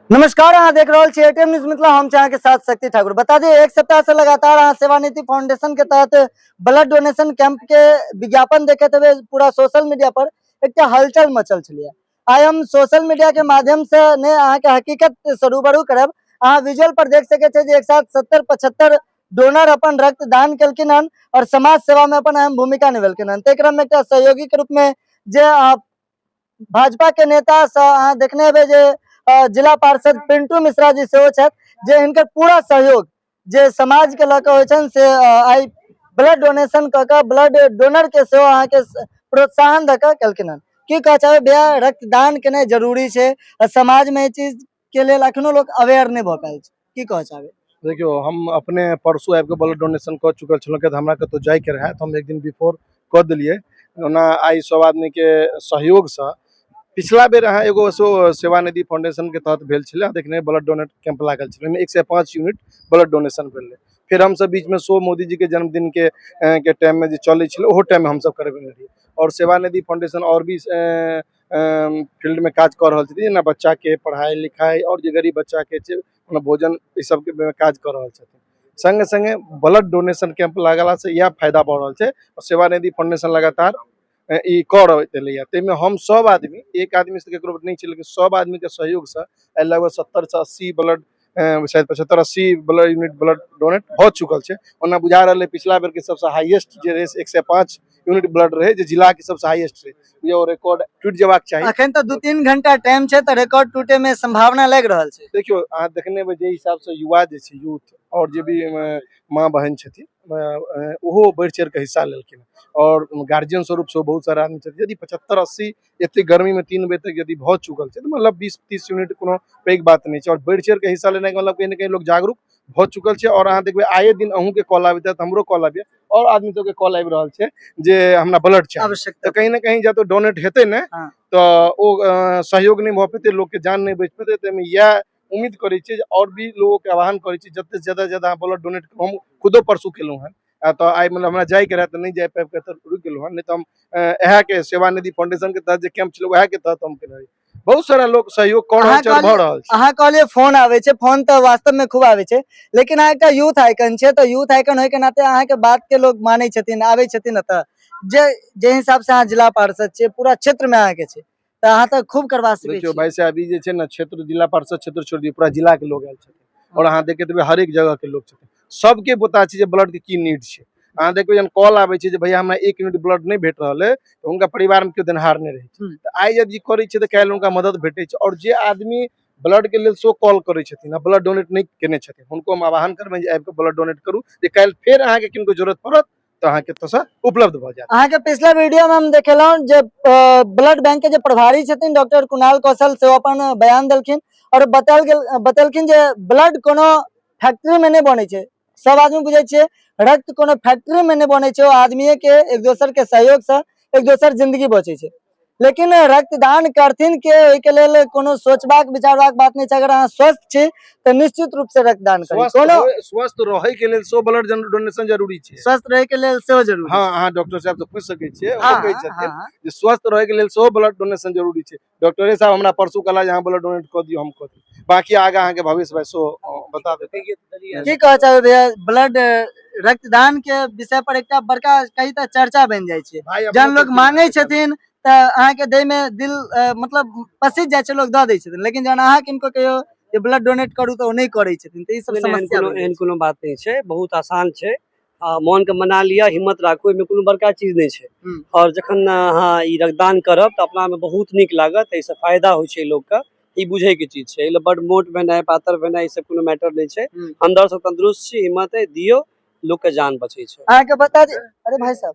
नमस्कार, अहाँ देख रहल छी एटीएम न्यूज मिथिला। हम छी अहाँ के साथ शक्ति ठाकुर। बता दी, एक सप्ताह से लगातार अहाँ सेवानिधि फाउंडेशन के तहत ब्लड डोनेशन कैंप के विज्ञापन देखते हुए पूरा सोशल मीडिया पर एक हलचल मचल छलिए। आइ हम सोशल मीडिया के माध्यम से ने अहाँ के हकीकत से रूबरू करब। अहाँ विजुअल पर देख सके छे जे एक साथ 70-75 डोनर अपन रक्तदान केलखिन हन और समाज सेवा में अपन अहम भूमिका निभेलखिन हन। क्रम में एक सहयोगी के रूप में जे भाजपा के नेता से अहाँ देखने हेबै जे जिला पार्षद पिंटू मिश्रा जी सेहो छथि, जे हिनकर पूरा सहयोग जे समाज के लऽ कऽ होइ छनि से आइ ब्लड डोनेशन कऽ कऽ ब्लड डोनर के सेहो अहाँ के प्रोत्साहन दऽ कऽ केलखिन हन। की कहऽ चाहबै भैया, रक्तदान केनाइ जरूरी छै और समाज में ई चीज के लेल अखनो लोग अवेयर नहीं भऽ पायल छै, की कहऽ चाहबै? देखियो, हम अपने परसों आबि के ब्लड डोनेशन कऽ चुकल छलहुँ कि हमरा कतौ जाय के रहे, तो हम एक दिन बिफोर कऽ देलिए। ओना आई सब आदमी के सहयोग से पिछला बेर अहाँ एगो सेवानिधि फाउंडेशन के तहत भेल छलै, देखने ब्लड डोनेट कैंप लागल छलै, ओहिमे 105 यूनिट ब्लड डोनेशन भेलै। फिर हम सब बीच में मोदी जी के जन्मदिन के टाइम में जे चलै छलै, ओहो टाइम में हम सब करबेने रहिए। और सेवानिधि फाउंडेशन और भी फील्ड में काज कर रहल छथिन, जेना बच्चा के पढ़ाई लिखाई और जे गरीब बच्चा के छै भोजन, ई सब के काज कर रहल छथिन। संगे संगे ब्लड डोनेशन कैंप लागला से यह फायदा भऽ रहल छै। सेवानिधि फाउंडेशन लगातार ई कर देलैया, ताहिमे हम सब आदमी, एक आदमी से केकरो नहीं छै, लेकिन सब आदमी के सहयोग से लगभग 70 से 80 ब्लड शायद 75-80 ब्लड यूनिट ब्लड डोनेट हो चुकल छै। ओना बुझा रहल है पिछला बेर के सबसे हाईएस्ट जे रहे 105 यूनिट ब्लड रहे, जे जिला के सबसे हाईएस्ट रहे। ये रिकॉर्ड टूट जेबाक चाहिए। अखन तो 2-3 घंटा टाइम छै, तो रिकॉर्ड टूटे में संभावना लग रहल छै। देखियो, अहाँ देखने हेबै जे हिसाब से युवा जे छै, यूथ और जे भी माँ बहन छथिन, ओहो बढ़ि चढ़ि के हिस्सा लेलखिन। और गार्जियन स्वरूप से बहुत सारा आदमी छथिन। यदि 75-80 एते गर्मी में 3 बजे तक यदि भऽ चुकल छै, तो मतलब 20-30 यूनिट कोनो पैघ बात नहीं छै। और बढ़ि चढ़ि के हिस्सा लेने के मतलब कहीं ना कहीं लोग जागरूक भऽ चुकल छै। और अहाँ देखबै आए दिन अहूँ के कॉल आबैत हैत, हमरो कॉल आबैया, और आदमी सबके कॉल आबि रहल छै जे हमरा ब्लड चाहिए। आवश्यकता तो कहीं ना कहीं जब डोनेट हेतै ने, तो ओ सहयोग नहीं भऽ पेतै, लोग के जान नहीं बच पेतै। ताहिमे यह उम्मीद करै छियै और भी लोगों के आह्वान करै छियै जते से ज्यादा ब्लड डोनेट। हम खुदो परसू केलहुँ हन, तो आई मतलब हमरा जाय के रहे तो नहीं जाय पाबि के तो रुक गेलहुँ हन। नहीं तो हम एहा के सेवानिधि फाउंडेशन के तहत जे कैंप छलै, वएह के तहत हम केने रही। बहुत सारा लोग सहयोग कर रहल छै और भऽ रहल छै। अहाँ कहलिए फोन आवे छै, फोन तो वास्तव में खूब आवे छै, लेकिन अहाँ एकटा यूथ आइकन छै, तो यूथ आइकन होय के नाते अहाँ के बात के लोग मानै छथिन, आवे छथिन एतऽ। जे हिसाब से अहाँ जिला पार्षद छियै, पूरा क्षेत्र में अहाँ के छै, तो अहाँ तो खूब करवा सकै छी। देखियो भाई साहब, अभी जे छै ना, क्षेत्र जिला पार्षद क्षेत्र छोड़ दियो, पूरा जिला के लोग आयल छथिन। और अहाँ देखैत हेबै हर एक जगह के लोग छथिन, सबके पता छै जे ब्लड के की नीड छै। अहाँ देखबै जहन कॉल आबै छै जे भैया हमरा 1 यूनिट ब्लड नहीं भेट रहल है, तो उनका परिवार में केओ देनहार नहीं रहै छै। तो आइ जब ई करै छै तो काल्हि उनका मदद भेटै छै। और जे आदमी ब्लड के लेल सो कॉल करै छथिन आ ब्लड डोनेट नहीं केने छथिन, हुनको हम आह्वान करबनि जे आबि के ब्लड डोनेट करू, जे काल्हि फेर अहाँ के किनको जरूरत पड़त तो अहाँ के एतऽ उपलब्ध भऽ जायत। अहाँ के पिछला वीडियो में हम देखेलहुँ जे ब्लड बैंक के जे प्रभारी छथिन डॉक्टर कुणाल कौशल, से अपन बयान देलखिन और बतेलखिन जे ब्लड कोनो फैक्ट्री में नहीं बनै छै। सब आदमी बुझे छियै रक्त कोनो फैक्ट्री में नहीं बनै छै, ओ आदमी के एक दोसर के सहयोग से एक दोसर जिंदगी बचे छै। लेकिन रक्तदान करथिन के लेल कोनो सोचबाक विचारबाक बात नहीं छै। अगर अहाँ स्वस्थ छी तो निश्चित रूप से रक्तदान करी। स्वस्थ रहे के लेल सो ब्लड डोनेशन जरूरी छै। स्वस्थ रहे के लेल सेहो जरूरी। हाँ, अहाँ डॉक्टर साहब से पूछ सकै छियै, ओ कहै छथिन जे स्वस्थ रहे के लेल सेहो ब्लड डोनेशन जरूरी छै। डॉक्टरे साहब हमरा परसू कहला जे अहाँ ब्लड डोनेट कऽ दियौ, हम कऽ दियौ। बाकी आगा अहाँ के भविष्य भाई सो बता देते। की कहऽ चाहबै भैया, ब्लड रक्तदान के विषय पर एकटा बड़का कहीं तऽ चर्चा बन जाय छै। जहन लोग मांगे छथिन तऽ अहाँ के दे में दिल मतलब पसीज जाय छै, लोग दऽ दै छथिन। लेकिन जहन अहाँ किनको कहियो जे ब्लड डोनेट करू तऽ ओ नहीं करै छथिन, तऽ ई सब समस्या एहन कोनो बात नहीं छै, बहुत आसान छै। मन के मना लिया, हिम्मत राखू, एहिमे कोनो बड़का चीज नहीं छै। और जखन अहाँ ई रक्तदान करब तऽ अपना में बहुत नीक लागत, एहिसँ फायदा होइ छै लोग के, ई बुझे के चीज छै। एहि बड़ मोट भेनाइ पातर भेनाइ ई सब कोनो मैटर नहीं छै। अंदर से तंदुरुस्त छी, हिम्मत है, दियो, लोग के जान बचे छै। अहाँ के बता दी, अरे भाई साहब